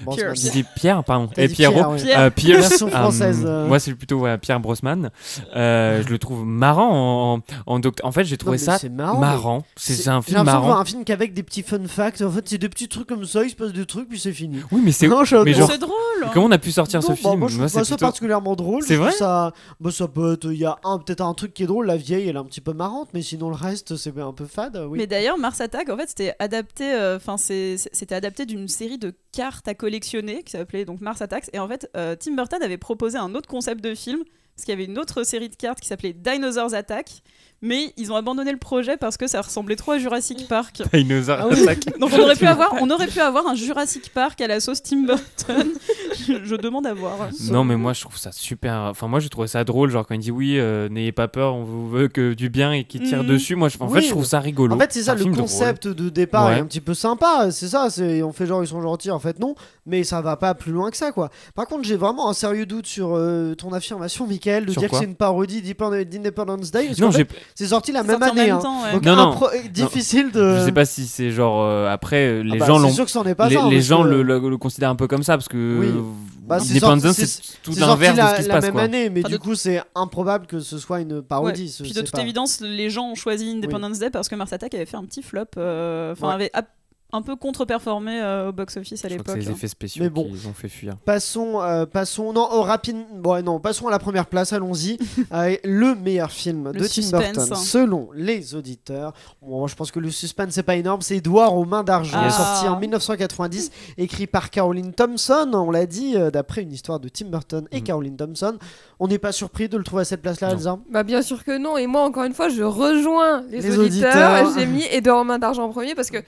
Brosnan. Je dis Pierre, pardon. T'as Et dit Pierrot. Pierre, ouais. Pierre. Pierce. Version française, Moi, c'est plutôt Pierre Brosnan. Je le trouve marrant en fait, j'ai trouvé mais ça c'est marrant, C'est un J'ai film l'impression de voir marrant. un film qu'avec des petits fun facts. En fait, c'est des petits trucs comme ça, il se passe des trucs, puis c'est fini. Oui, mais c'est. Non, j'adore. Mais genre, C'est drôle. comment on a pu sortir ce Non, bah, film? moi, je trouve c'est pas ça plutôt- particulièrement drôle. C'est Je trouve vrai ça, ça peut être. Il y a peut-être un truc qui est drôle. La vieille, elle est un petit peu marrante, mais sinon le reste, c'est un peu fade. Oui. Mais d'ailleurs, Mars Attack, en fait, c'était adapté. C'était adapté d'une série de cartes à collectionner qui s'appelait donc Mars Attacks. Et en fait, Tim Burton avait proposé un autre concept de film parce qu'il y avait une autre série de cartes qui s'appelait Dinosaurs Attack. Mais ils ont abandonné le projet parce que ça ressemblait trop à Jurassic Park. Dinosaur Ah oui. Attack. Donc on aurait pu avoir un Jurassic Park à la sauce Tim Burton. Je demande à voir. Non, mais moi je trouve ça super. Enfin, moi j'ai trouvé ça drôle. Genre quand il dit oui, n'ayez pas peur, on vous veut que du bien et qu'il tire Mhm. dessus. Moi, en Oui. fait, je trouve ça rigolo. En fait, c'est ça, un le film drôle. concept de départ Ouais. est un petit peu sympa. C'est ça, on fait genre ils sont gentils, en fait non, mais ça va pas plus loin que ça, quoi. Par contre, j'ai vraiment un sérieux doute sur ton affirmation, Michael, de Sur dire quoi que c'est une parodie d'Independence Day. Parce Non, qu'en fait, j'ai. c'est sorti la C'est même sorti en année. même hein. temps, ouais. Donc, Non, difficile de. Je sais pas si c'est genre après les Ah bah, gens c'est l'ont. sûr que c'en est pas Les, ça. hein, les parce gens que le considèrent un peu comme ça parce que Oui. Bah, c'est Independence, sorti- c'est tout c'est sorti l'inverse de ce qui se la passe, même quoi. année, mais Enfin, du de- coup, c'est improbable que ce soit une Ouais. parodie. Puis de toute évidence, les gens ont choisi Independence Day parce que Mars Attack avait fait un petit flop. Enfin, Ouais. avait un peu contre-performé au box-office à Je crois que l'époque. c'est les effets spéciaux Mais bon. qui les ont fait fuir. Passons à la première place, allons-y. Le meilleur film Le de Tim suspense. Burton, selon les auditeurs. Bon, je pense que le suspense, c'est pas énorme. C'est Édouard aux mains d'argent, Ah. sorti en 1990, écrit par Caroline Thompson. On l'a dit, d'après une histoire de Tim Burton et Caroline Thompson. On n'est pas surpris de le trouver à cette place-là, Non. Elsa? Bah bien sûr que non, et moi encore une fois je rejoins les Les auditeurs. auditeurs. J'ai mis Édouard aux mains d'argent en premier parce que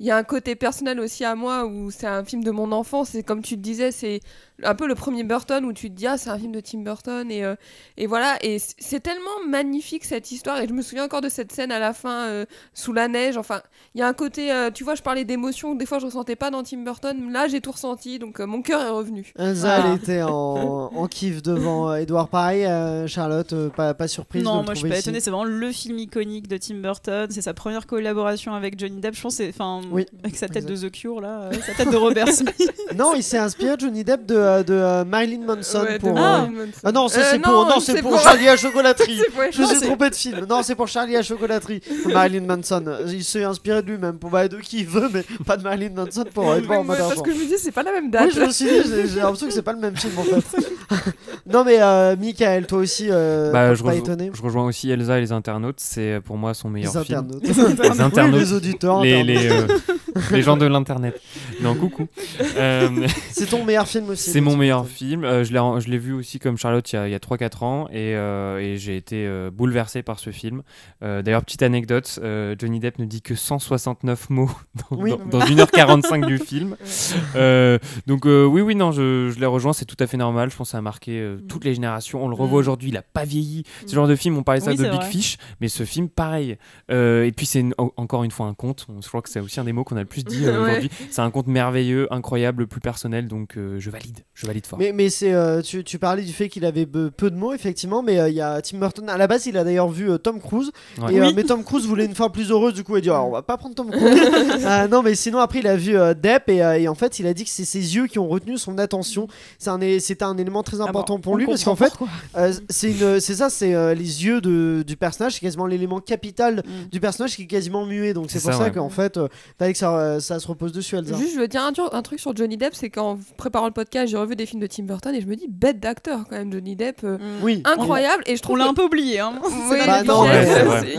il y a un côté personnel aussi à moi où c'est un film de mon enfance, et comme tu te disais c'est un peu le premier Burton où tu te dis ah c'est un film de Tim Burton et voilà, et c'est tellement magnifique cette histoire, et je me souviens encore de cette scène à la fin sous la neige. Enfin il y a un côté tu vois, je parlais d'émotion, des fois je ressentais pas dans Tim Burton, là j'ai tout ressenti, donc mon cœur est revenu. Elsa, Ah. elle était en kiff devant Édouard. Pareil, Charlotte, pas surprise de Non, le moi je suis trouver pas ici. étonnée, c'est vraiment le film iconique de Tim Burton, c'est sa première collaboration avec Johnny Depp, je pense, Oui, avec sa tête exact. de The Cure là, sa tête de Robert Smith. Non, il s'est inspiré Johnny Depp de Marilyn Manson Ouais, pour. de Marilyn Manson. Ah non, ça c'est non, pour, c'est pour Charlie à chocolaterie. C'est pour- Je me suis c'est- trompé de film. Non, c'est pour Charlie à chocolaterie. Marilyn Manson. Il s'est inspiré de lui-même pour de qui il veut, mais pas de Marilyn Manson pour être en mode Parce argent. que je me dis c'est pas la même Oui, date. je me suis dit, j'ai l'impression que c'est pas le même film en fait. Non, mais Michael, toi aussi, Bah, pas étonné. je rejoins aussi Elsa et les internautes. C'est pour moi son meilleur Les film. internautes. Les internautes. Oui, les auditeurs. Les, internautes. Les gens de l'internet. Non, coucou. C'est ton meilleur film aussi. C'est mon meilleur film. Je l'ai vu aussi comme Charlotte il y a 3-4 ans et j'ai été bouleversé par ce film. D'ailleurs, petite anecdote, Johnny Depp ne dit que 169 mots dans 1h45 du film. Donc oui, non, je l'ai rejoint, c'est tout à fait normal. Je pense que ça a marqué toutes les générations. On le revoit aujourd'hui, il n'a pas vieilli. Ce genre de film, on parlait ça de Big Fish, mais ce film, pareil. Et puis c'est encore une fois un conte. Je crois que c'est aussi un des mots qu'on a le plus dit aujourd'hui. C'est un conte merveilleux, incroyable, plus personnel, donc je valide fort. Mais c'est, tu parlais du fait qu'il avait peu de mots, effectivement, mais il y a Tim Burton, à la base il a d'ailleurs vu Tom Cruise, mais Tom Cruise voulait une fin plus heureuse, du coup il a dit on va pas prendre Tom Cruise. Non, mais sinon après il a vu Depp et en fait il a dit que c'est ses yeux qui ont retenu son attention. C'était un élément très important pour lui, parce qu'en fait c'est les yeux du personnage, c'est quasiment l'élément capital du personnage qui est quasiment muet, donc c'est pour ça qu'en fait fallait que ça se repose dessus, Elsa. Juste, je veux dire un truc sur Johnny Depp, c'est qu'en préparant le podcast, j'ai revu des films de Tim Burton et je me dis bête d'acteur quand même, Johnny Depp, incroyable. Et je trouve on l'a un peu oublié. Hein.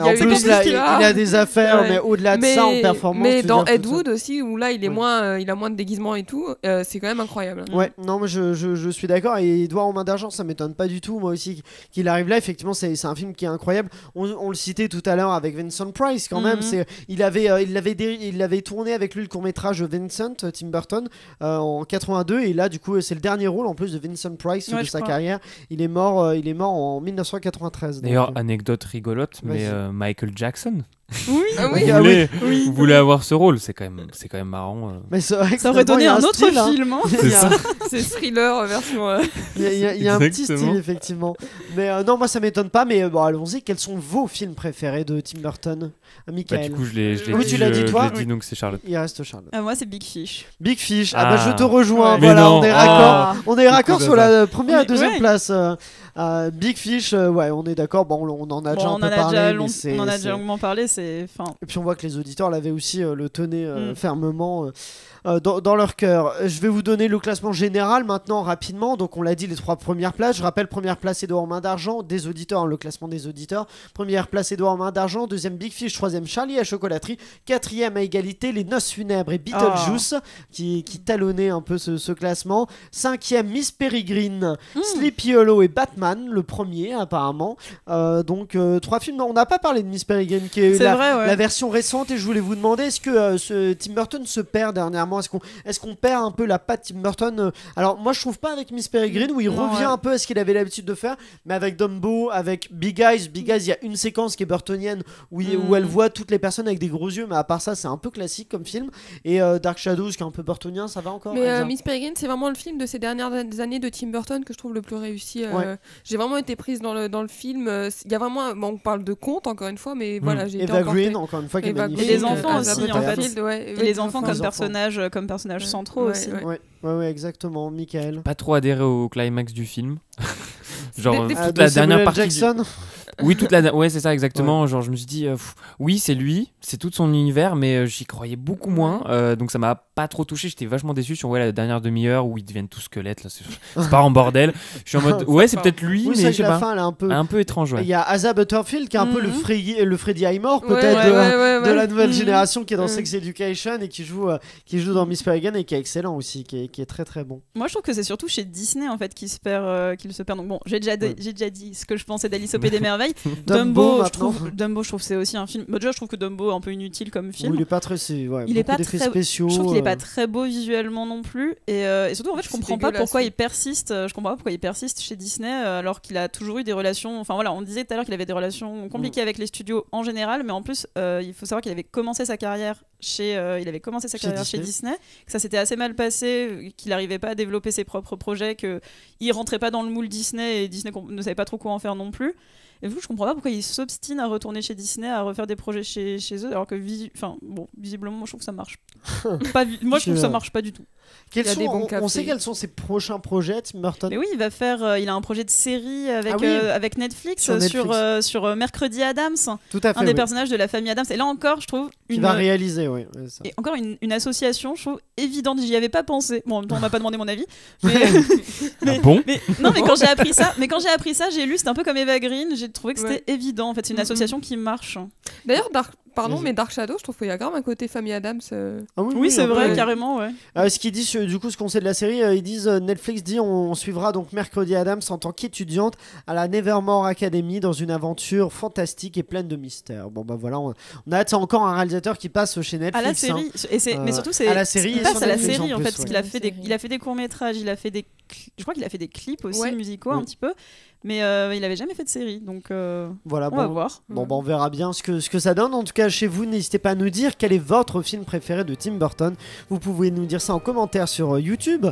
En plus il a des affaires, mais au-delà de ça en performance. Mais dans Ed Wood aussi, où là il a moins de déguisement et tout, c'est quand même incroyable. Ouais, non, mais je suis d'accord. Et Edouard aux mains d'argent, ça m'étonne pas du tout, moi aussi, qu'il arrive là. Effectivement, c'est un film qui est incroyable. On le citait tout à l'heure avec Vincent Price quand même. Il avait tourné avec lui le court-métrage Vincent, Tim Burton, en 82, et là du coup c'est le dernier rôle en plus de Vincent Price de sa carrière. Il est mort en 1993. D'ailleurs, anecdote rigolote, mais Michael Jackson. Vous voulez avoir ce rôle, c'est quand même marrant. Mais ça aurait donné un autre film. C'est Thriller version. Il y a un petit style, effectivement. Mais non, moi ça m'étonne pas. Mais bon, allons-y. Quels sont vos films préférés de Tim Burton, Michael? Du coup, je l'ai oui, tu l'as dit toi. Je l'ai dit, donc c'est Charlotte. Il reste Charlotte. Moi, c'est Big Fish. Big Fish. Je te rejoins. Mais voilà, non. on est raccord. On est raccord sur la première et deuxième ouais. place. Big Fish, on est d'accord. Bon, on en a déjà un peu parlé. On en a déjà longuement parlé. Et puis on voit que les auditeurs l'avaient aussi le tenaient fermement dans leur cœur. Je vais vous donner le classement général maintenant rapidement. Donc on l'a dit, les 3 premières places. Je rappelle, première place Edouard en main d'argent des auditeurs, le classement des auditeurs. Première place Edouard en main d'argent, deuxième Big Fish, troisième Charlie à chocolaterie, quatrième à égalité Les Noces funèbres et Beetlejuice qui talonnaient un peu ce classement. Cinquième Miss Peregrine, Sleepy Hollow et Batman, le premier apparemment. Donc 3 films. On n'a pas parlé de Miss Peregrine qui est la version récente, et je voulais vous demander, est-ce que Tim Burton se perd dernièrement? Est-ce qu'on perd un peu la patte Tim Burton? Alors moi je trouve pas avec Miss Peregrine, où il revient un peu à ce qu'il avait l'habitude de faire, mais avec Dumbo, avec Big Eyes, il y a une séquence qui est burtonienne où elle voit toutes les personnes avec des gros yeux, mais à part ça c'est un peu classique comme film. Et Dark Shadows qui est un peu burtonien, ça va encore? Mais Miss Peregrine, c'est vraiment le film de ces dernières années de Tim Burton que je trouve le plus réussi. J'ai vraiment été prise dans le film. Il y a vraiment on parle de conte encore une fois, mais voilà, j'ai été Green encore une fois qui est magnifique. Et les enfants aussi en fait. Et les enfants comme personnages centraux aussi. Ouais, exactement. Michael. Pas trop adhéré au climax du film. Genre toute la dernière partie. Jackson. Oui, c'est ça exactement. Genre je me suis dit oui, c'est lui, c'est tout son univers, mais j'y croyais beaucoup moins. Donc ça m'a pas trop touché. J'étais vachement déçu sur la dernière demi-heure où ils deviennent tous squelettes. Là, c'est pas en bordel. Je suis en mode c'est peut-être lui, mais je sais pas. Fin, elle est un peu étrange. Il y a Asa Butterfield qui est un peu le Freddie Highmore peut-être de la nouvelle génération, qui est dans Sex Education et qui joue dans Miss Peregrine, et qui est excellent aussi, qui est très très bon. Moi je trouve que c'est surtout chez Disney en fait qu'il se perd. Donc bon, j'ai déjà dit ce que je pensais d'Alice au Pays des Merveilles. Dumbo, je trouve c'est aussi un film. Déjà je trouve que Dumbo est un peu inutile comme film. Il est pas très spéciaux. Je trouve qu'il est pas très beau visuellement non plus, et surtout en fait je comprends pas pourquoi il persiste. Je comprends pas pourquoi il persiste chez Disney alors qu'il a toujours eu des relations. Enfin voilà, on disait tout à l'heure qu'il avait des relations compliquées avec les studios en général, mais en plus il faut savoir qu'il avait commencé sa carrière chez Disney, que ça s'était assez mal passé, qu'il n'arrivait pas à développer ses propres projets, qu'il rentrait pas dans le moule Disney, et Disney ne savait pas trop quoi en faire non plus. Et vous, je comprends pas pourquoi ils s'obstinent à retourner chez Disney, à refaire des projets chez eux, alors que visiblement, moi je trouve que ça marche. Moi je trouve que ça marche pas du tout. On sait quels sont ses prochains projets, Tim Burton? Mais oui, il a un projet de série avec Netflix sur Mercredi Addams, un des personnages de la famille Addams. Et là encore, je trouve il va réaliser, ça. Et encore une association, je trouve évidente. J'y avais pas pensé. Bon, en même temps, on m'a pas demandé mon avis. Mais quand j'ai appris ça, j'ai lu. C'était un peu comme Eva Green. J'ai trouvé que c'était évident. En fait, c'est une association qui marche. D'ailleurs, Pardon, Vas-y. mais Dark Shadow, je trouve qu'il y a grave un côté famille Adams. Ah Oui, c'est en vrai, vrai. carrément, ouais. Ce qu'ils disent, du coup, ce qu'on sait de la série, ils disent Netflix dit on suivra donc Mercredi Adams en tant qu'étudiante à la Nevermore Academy dans une aventure fantastique et pleine de mystères. Bon, bah voilà, on a hâte, c'est encore un réalisateur qui passe chez Netflix. À la série, mais surtout c'est à la série il et passe sur à la Netflix série en en fait plus, parce ouais. qu'il a fait il a fait des courts-métrages, je crois qu'il a fait des clips aussi Ouais. musicaux Oui. un petit peu, mais il avait jamais fait de série, donc Voilà, on va voir. Bon, bah, on verra bien ce que ça donne. En tout cas, chez vous, n'hésitez pas à nous dire quel est votre film préféré de Tim Burton. Vous pouvez nous dire ça en commentaire sur YouTube,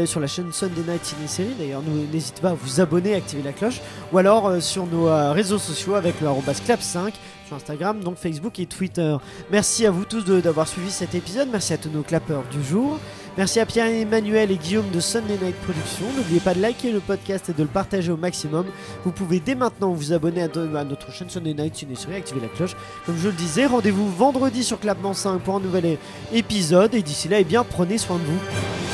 sur la chaîne Sunday Night Ciné Série. D'ailleurs, n'hésitez pas à vous abonner, activer la cloche, ou alors sur nos réseaux sociaux avec le @clap5 sur Instagram, donc Facebook et Twitter. Merci à vous tous d'avoir suivi cet épisode. Merci à tous nos clappeurs du jour. Merci à Pierre-Emmanuel et Guillaume de Sunday Night Productions. N'oubliez pas de liker le podcast et de le partager au maximum. Vous pouvez dès maintenant vous abonner à notre chaîne Sunday Night Ciné Série, activer la cloche. Comme je le disais, rendez-vous vendredi sur Clapement 5 pour un nouvel épisode. Et d'ici là, eh bien, prenez soin de vous.